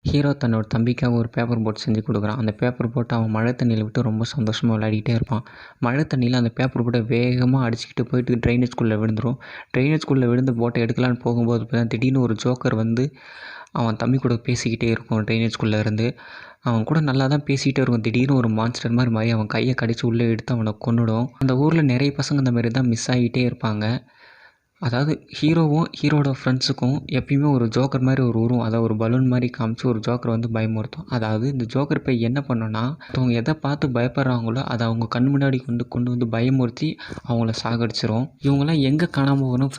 Hero தன்னோட தம்பிக்காக ஒரு paper boat செஞ்சு கொடுக்குறான். அந்த பேப்பர் போட்டை அவன் மழை தண்ணியில் விட்டு ரொம்ப சந்தோஷமாக விளையாடிக்கிட்டே இருப்பான். மழை தண்ணியில் அந்த பேப்பர் போட்டை வேகமாக அடிச்சுக்கிட்டு போயிட்டு ட்ரைனேஜ்குள்ளே விழுந்துடும். ட்ரைனேஜ்குள்ளே விழுந்து போட்டை எடுக்கலான்னு போகும்போது திடீர்னு ஒரு ஜோக்கர் வந்து அவன் தம்பி கூட பேசிக்கிட்டே இருக்கும். ட்ரைனேஜ்குள்ளே இருந்து அவன் கூட நல்லா தான் பேசிகிட்டே இருக்கும். திடீர்னு ஒரு மான்ஸ்டர் மாதிரி அவன் கையை கடிச்சு உள்ளே எடுத்து அவனை கொன்னுடும். அந்த ஊரில் நிறைய பசங்க இந்த மாதிரி தான் மிஸ் ஆகிட்டே இருப்பாங்க. அதாவது ஹீரோவும் ஹீரோட ஃப்ரெண்ட்ஸுக்கும் எப்பயுமே ஒரு ஜோக்கர் மாதிரி ஒரு உருவம், அதாவது ஒரு பலூன் மாதிரி காமிச்சு ஒரு ஜோக்கர் வந்து பயமுறுத்தும். அதாவது இந்த ஜோக்கர் போய் என்ன பண்ணுன்னா, அவங்க எதை பார்த்து பயப்படுறாங்களோ அதை அவங்க கண் முன்னாடி கொண்டு வந்து பயமுறுத்தி அவங்கள சாகடிச்சிரும். இவங்கெல்லாம் எங்கே காணாமல் போகணும்,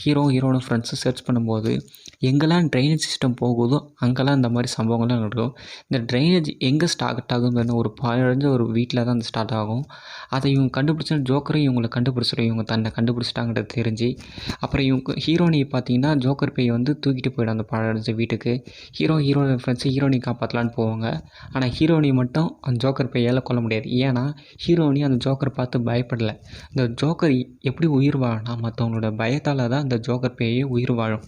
ஹீரோட ஃப்ரெண்ட்ஸு சர்ச் பண்ணும்போது எங்கெல்லாம் ட்ரைனேஜ் சிஸ்டம் போகுதோ அங்கெல்லாம் இந்த மாதிரி சம்பவங்கள்லாம் நடக்கும். இந்த ட்ரைனேஜ் எங்கே ஸ்டார்ட் ஆகுதுன்னு ஒரு பாழடைஞ்ச ஒரு வீட்டில் தான் அது ஸ்டார்ட் ஆகும். அதை இவங்க கண்டுபிடிச்சா ஜோக்கரும் இவங்களை கண்டுபிடிச்சிடும். இவங்க தன்னை கண்டுபிடிச்சிட்டாங்கிறது தெரிஞ்சு அப்புறம் இவங்க ஹீரோனியை பார்த்தீங்கன்னா ஜோக்கர் பேய் வந்து தூக்கிட்டு போயிடும் அந்த பாழடைஞ்ச வீட்டுக்கு. ஹீரோட ஃப்ரெண்ட்ஸு ஹீரோனியை காப்பாற்றலான்னு போவாங்க. ஆனால் ஹீரோனி மட்டும் அந்த ஜோக்கர் பேயால் கொல்ல முடியாது. ஏன்னா ஹீரோனி அந்த ஜோக்கரை பார்த்து பயப்படலை. இந்த ஜோக்கர் எப்படி உயிர் வாழனா மற்றவங்களோட பயத்தால் தான் இந்த ஜோக்கர் பேயே உயிர் வாழும்.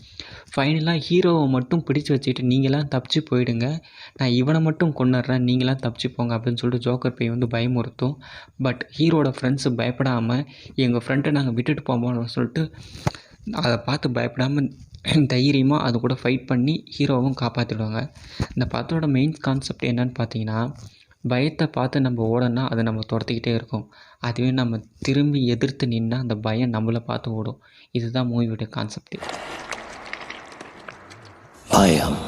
ஃபைனலாக ஹீரோவை மட்டும் பிடிச்சி வச்சுக்கிட்டு நீங்களாம் தப்பிச்சு போயிடுங்க, நான் இவனை மட்டும் கொன்னுடுறேன், நீங்களாம் தப்பிச்சு போங்க அப்படின்னு சொல்லிட்டு ஜோக்கர் பேய் வந்து பயமுறுத்தும். பட் ஹீரோட ஃப்ரெண்ட்ஸு பயப்படாமல் எங்கள் ஃப்ரெண்டை நாங்கள் விட்டுட்டு போவோம்னு சொல்லிட்டு அதை பார்த்து பயப்படாமல் தைரியமாக அது கூட ஃபைட் பண்ணி ஹீரோவும் காப்பாற்றிடுவாங்க. இந்த படத்தோட மெயின் கான்செப்ட் என்னன்னு பார்த்தீங்கன்னா, பயத்தை பார்த்து நம்ம ஓடனா அதை நம்ம துரத்திக்கிட்டே இருக்கும். அதுவே நம்ம திரும்பி எதிர்த்து நின்னா அந்த பயம் நம்மளை பார்த்து ஓடும். இதுதான் மூவியோட கான்செப்ட். பயம்